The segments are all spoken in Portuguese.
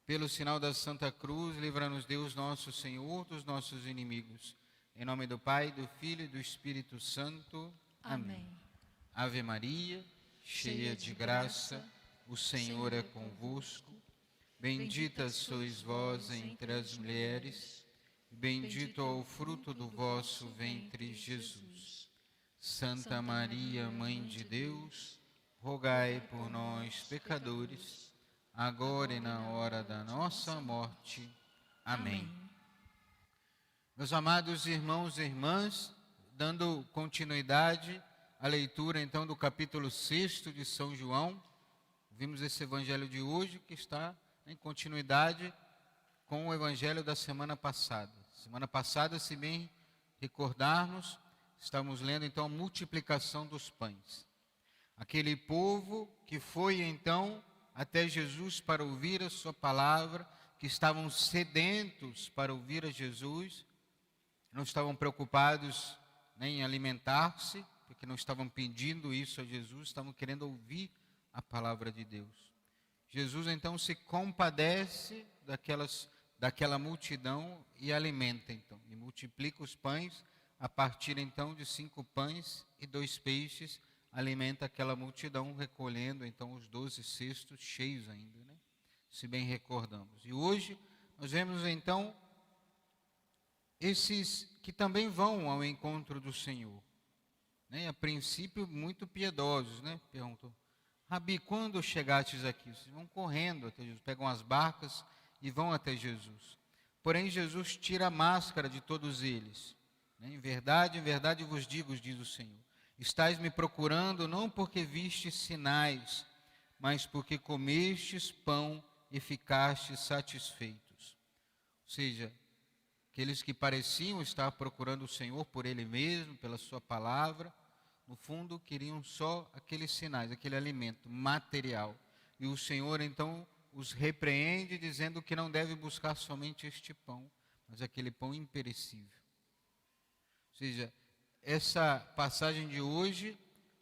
Pelo sinal da Santa Cruz, livra-nos Deus nosso Senhor dos nossos inimigos. Em nome do Pai, do Filho e do Espírito Santo. Amém. Ave Maria, cheia de graça, o Senhor é convosco. Bendita sois vós entre as mulheres, e bendito é o fruto do vosso ventre, Jesus. Santa Maria, Mãe de Deus, rogai por nós, pecadores, agora e na hora da nossa morte. Amém. Meus amados irmãos e irmãs, dando continuidade à leitura então do capítulo 6 de São João, vimos esse evangelho de hoje que está em continuidade com o evangelho da semana passada. Semana passada, se bem recordarmos, estamos lendo então a multiplicação dos pães. Aquele povo que foi então até Jesus para ouvir a sua palavra, que estavam sedentos para ouvir a Jesus, não estavam preocupados nem em alimentar-se, porque não estavam pedindo isso a Jesus, estavam querendo ouvir a palavra de Deus. Jesus então se compadece daquela multidão e alimenta então, e multiplica os pães a partir então de 5 pães e 2 peixes, alimenta aquela multidão, recolhendo então os 12 cestos cheios ainda, né? Se bem recordamos. E hoje nós vemos então esses que também vão ao encontro do Senhor, né? A princípio muito piedosos, né? Perguntou: Rabi, quando chegastes aqui? Vocês vão correndo até Jesus, pegam as barcas e vão até Jesus. Porém Jesus tira a máscara de todos eles, né? Em verdade vos digo, diz o Senhor, estais me procurando não porque vistes sinais, mas porque comestes pão e ficastes satisfeitos. Ou seja, aqueles que pareciam estar procurando o Senhor por Ele mesmo, pela sua palavra, no fundo queriam só aqueles sinais, aquele alimento material. E o Senhor então os repreende, dizendo que não deve buscar somente este pão, mas aquele pão imperecível. Ou seja, essa passagem de hoje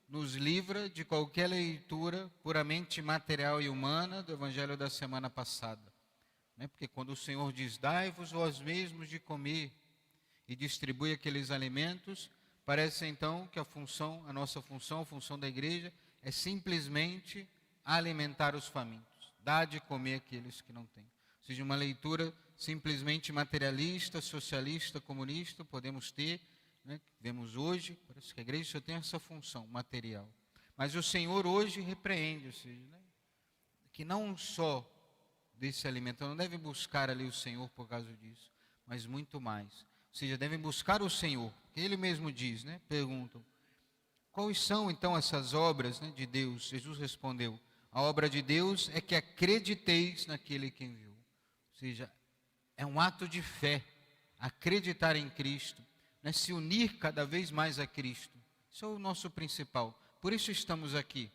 nos livra de qualquer leitura puramente material e humana do evangelho da semana passada, né? Porque quando o Senhor diz: dai-vos vós mesmos de comer, e distribui aqueles alimentos, parece então que a nossa função, a função da igreja, é simplesmente alimentar os famintos, dar de comer aqueles que não têm. Ou seja, uma leitura simplesmente materialista, socialista, comunista, podemos ter, né, vemos hoje, parece que a igreja só tem essa função material. Mas o Senhor hoje repreende, ou seja, né, que não só desse alimento, não deve buscar ali o Senhor por causa disso, mas muito mais. Ou seja, devem buscar o Senhor, que Ele mesmo diz, né, perguntam: quais são então essas obras, né, de Deus? Jesus respondeu: a obra de Deus é que acrediteis naquele que enviou. Ou seja, é um ato de fé, acreditar em Cristo, né, se unir cada vez mais a Cristo. Isso é o nosso principal. Por isso estamos aqui,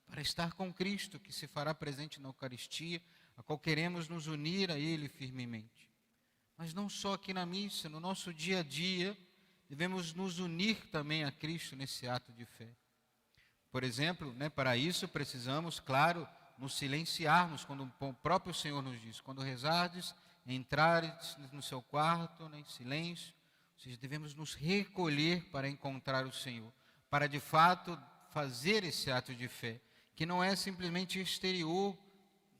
para estar com Cristo, que se fará presente na Eucaristia, a qual queremos nos unir a Ele firmemente. Mas não só aqui na missa, no nosso dia a dia, devemos nos unir também a Cristo nesse ato de fé. Por exemplo, né, para isso precisamos, claro, nos silenciarmos, quando o próprio Senhor nos diz: quando rezardes, entrares no seu quarto, né, em silêncio. Ou seja, devemos nos recolher para encontrar o Senhor, para de fato fazer esse ato de fé, que não é simplesmente exterior,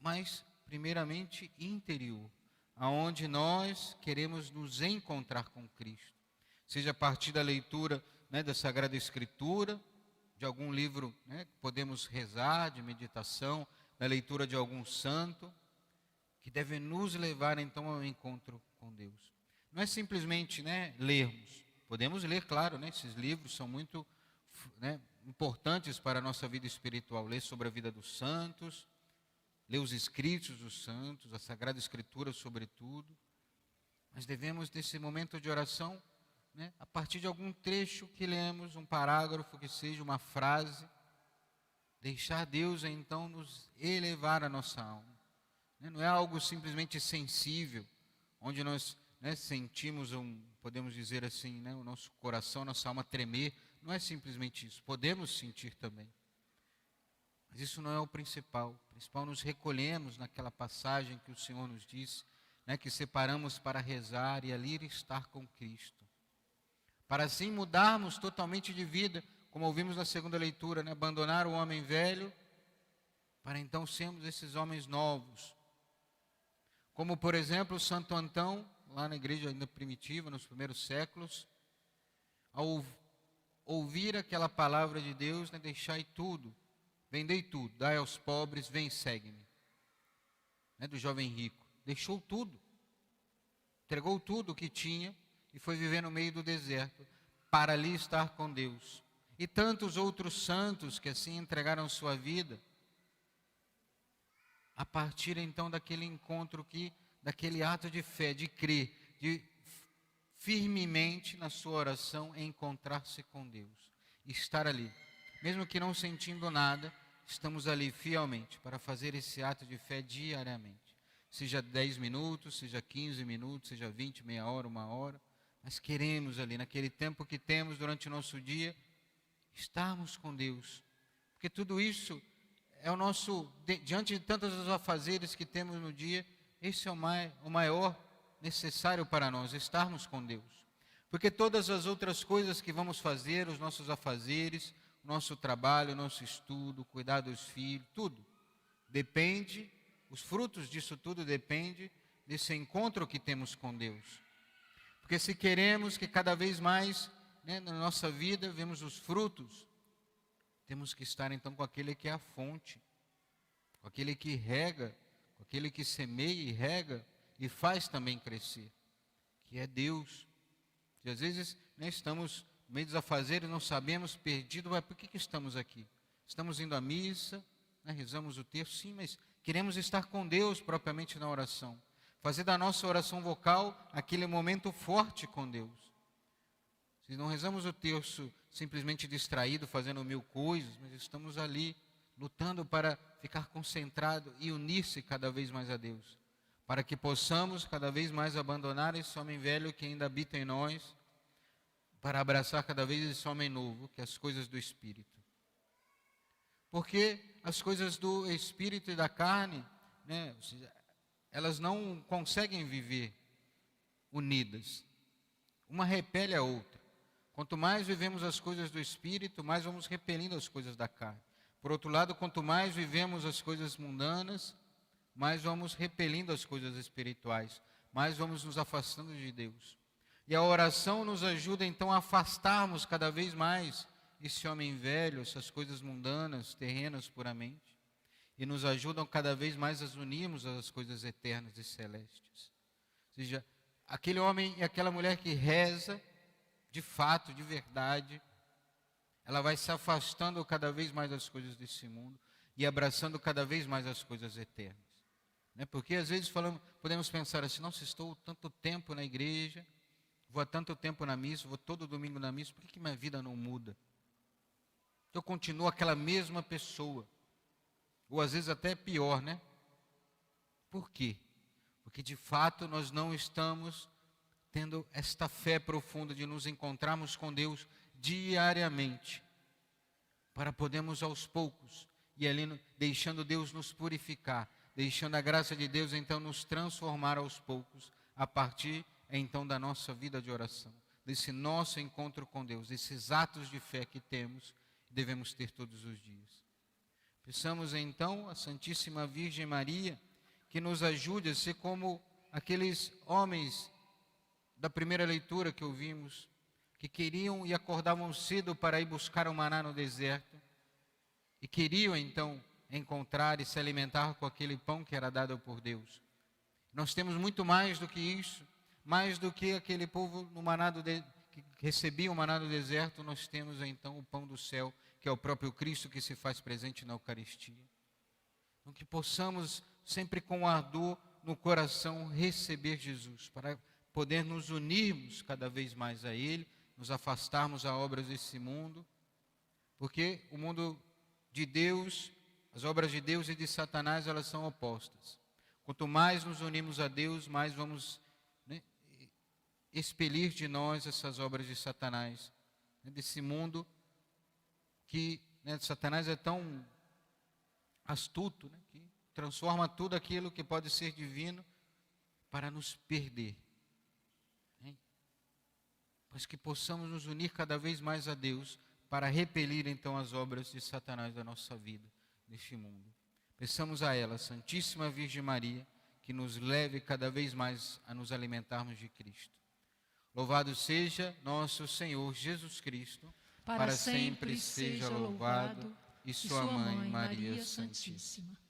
mas primeiramente interior, aonde nós queremos nos encontrar com Cristo. Seja a partir da leitura, né, da Sagrada Escritura, de algum livro, né, que podemos rezar, de meditação, da leitura de algum santo, que deve nos levar então ao encontro com Deus. Não é simplesmente, né, lermos. Podemos ler, claro, né, esses livros são muito, né, importantes para a nossa vida espiritual. Ler sobre a vida dos santos, ler os escritos dos santos, a Sagrada Escritura sobretudo. Mas devemos, nesse momento de oração, né, a partir de algum trecho que lemos, um parágrafo que seja, uma frase, deixar Deus então nos elevar a nossa alma. Não é algo simplesmente sensível, onde nós, né, sentimos, podemos dizer assim, né, o nosso coração, nossa alma tremer. Não é simplesmente isso, podemos sentir também. Mas isso não é o principal. O principal, nos recolhemos naquela passagem que o Senhor nos disse, né, que separamos para rezar e ali estar com Cristo. Para assim mudarmos totalmente de vida, como ouvimos na segunda leitura, né, abandonar o homem velho, para então sermos esses homens novos. Como, por exemplo, Santo Antão, lá na igreja ainda primitiva, nos primeiros séculos, ao ouvir aquela palavra de Deus, né, deixai tudo, vendei tudo, dai aos pobres, vem, segue-me. Né, do jovem rico. Deixou tudo, entregou tudo o que tinha e foi viver no meio do deserto, para ali estar com Deus. E tantos outros santos que assim entregaram sua vida, a partir então daquele encontro daquele ato de fé, de crer, de firmemente na sua oração encontrar-se com Deus, estar ali, mesmo que não sentindo nada, estamos ali fielmente para fazer esse ato de fé diariamente, seja 10 minutos, seja 15 minutos, seja 20, meia hora, 1 hora, mas queremos ali, naquele tempo que temos durante o nosso dia, estarmos com Deus, porque tudo isso é o nosso, diante de tantos afazeres que temos no dia, esse é o maior necessário para nós, estarmos com Deus. Porque todas as outras coisas que vamos fazer, os nossos afazeres, o nosso trabalho, o nosso estudo, cuidar dos filhos, tudo, depende, os frutos disso tudo depende desse encontro que temos com Deus. Porque se queremos que cada vez mais, né, na nossa vida, vemos os frutos, temos que estar então com aquele que é a fonte, com aquele que rega, com aquele que semeia e rega e faz também crescer, que é Deus. E às vezes, né, estamos meio dos afazeres, não sabemos, perdidos, mas por que estamos aqui? Estamos indo à missa, né, rezamos o terço, sim, mas queremos estar com Deus propriamente na oração. Fazer da nossa oração vocal aquele momento forte com Deus. Se não rezamos o terço simplesmente distraído, fazendo 1000 coisas, mas estamos ali lutando para ficar concentrado e unir-se cada vez mais a Deus, para que possamos cada vez mais abandonar esse homem velho que ainda habita em nós, para abraçar cada vez esse homem novo, que é as coisas do Espírito. Porque as coisas do Espírito e da carne, né, elas não conseguem viver unidas. Uma repele a outra. Quanto mais vivemos as coisas do Espírito, mais vamos repelindo as coisas da carne. Por outro lado, quanto mais vivemos as coisas mundanas, mais vamos repelindo as coisas espirituais, mais vamos nos afastando de Deus. E a oração nos ajuda então a afastarmos cada vez mais esse homem velho, essas coisas mundanas, terrenas puramente, e nos ajudam cada vez mais a unirmos às coisas eternas e celestes. Ou seja, aquele homem e aquela mulher que reza, de fato, de verdade, ela vai se afastando cada vez mais das coisas desse mundo e abraçando cada vez mais as coisas eternas. Né? Porque às vezes podemos pensar assim, nossa, estou tanto tempo na igreja, vou há tanto tempo na missa, vou todo domingo na missa, por que minha vida não muda? Eu continuo aquela mesma pessoa, ou às vezes até pior, né? Por quê? Porque de fato nós não estamos tendo esta fé profunda de nos encontrarmos com Deus diariamente, para podermos aos poucos, e ali deixando Deus nos purificar, deixando a graça de Deus então nos transformar aos poucos, a partir então da nossa vida de oração, desse nosso encontro com Deus, desses atos de fé que temos, devemos ter todos os dias. Peçamos então a Santíssima Virgem Maria, que nos ajude a ser como aqueles homens da primeira leitura que ouvimos, que queriam e acordavam cedo para ir buscar o maná no deserto, e queriam então encontrar e se alimentar com aquele pão que era dado por Deus. Nós temos muito mais do que isso, mais do que aquele povo no maná que recebia o maná do deserto, nós temos então o pão do céu, que é o próprio Cristo que se faz presente na Eucaristia. Então que possamos sempre com ardor no coração receber Jesus, para poder nos unirmos cada vez mais a Ele, nos afastarmos das obras desse mundo, porque o mundo de Deus, as obras de Deus e de Satanás, elas são opostas. Quanto mais nos unimos a Deus, mais vamos, né, expelir de nós essas obras de Satanás, né, desse mundo que, né, Satanás é tão astuto, né, que transforma tudo aquilo que pode ser divino para nos perder. Mas que possamos nos unir cada vez mais a Deus para repelir então as obras de Satanás da nossa vida, neste mundo. Peçamos a ela, Santíssima Virgem Maria, que nos leve cada vez mais a nos alimentarmos de Cristo. Louvado seja nosso Senhor Jesus Cristo, para sempre seja louvado, e sua mãe Maria Santíssima.